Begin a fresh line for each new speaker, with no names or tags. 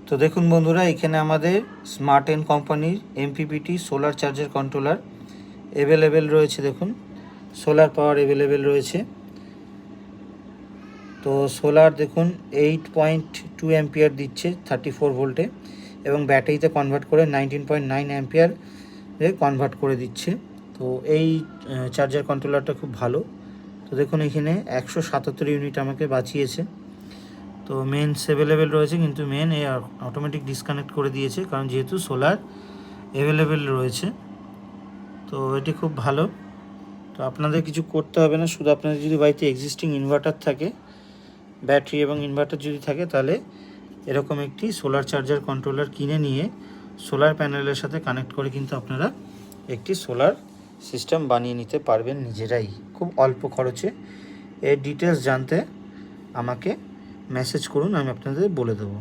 তো দেখুন বন্ধুরা, এখানে আমাদের স্মার্ট এন কোম্পানির MPPT solar charger controller available রয়েছে। দেখুন, সোলার পাওয়ার অ্যাভেলেবেল রয়েছে। তো সোলার দেখুন 8.2 অ্যাম্পিয়ার দিচ্ছে 34 ভোল্টে, এবং ব্যাটারিতে কনভার্ট করে 19.9 অ্যাম্পিয়ারে কনভার্ট করে দিচ্ছে। তো এই চার্জার কন্ট্রোলারটা খুব ভালো। তো দেখুন, এখানে 177 ইউনিট আমাকে বাঁচিয়েছে। তো মেন্স অ্যাভেলেবেল রয়েছে, কিন্তু মেন এই অটোমেটিক ডিসকানেক্ট করে দিয়েছে, কারণ যেহেতু সোলার অ্যাভেলেবেল রয়েছে। তো এটি খুব ভালো। তো আপনাদের কিছু করতে হবে না, শুধু আপনাদের যদি বাড়িতে এক্সিস্টিং ইনভার্টার থাকে, ব্যাটারি এবং ইনভার্টার যদি থাকে, তাহলে এরকম একটি সোলার চার্জার কন্ট্রোলার কিনে নিয়ে সোলার প্যানেলের সাথে কানেক্ট করে কিন্তু আপনারা একটি সোলার সিস্টেম বানিয়ে নিতে পারবেন নিজেরাই, খুব অল্প খরচে। এর ডিটেলস জানতে আমাকে মেসেজ করুন, আমি আপনাদের বলে দেবো।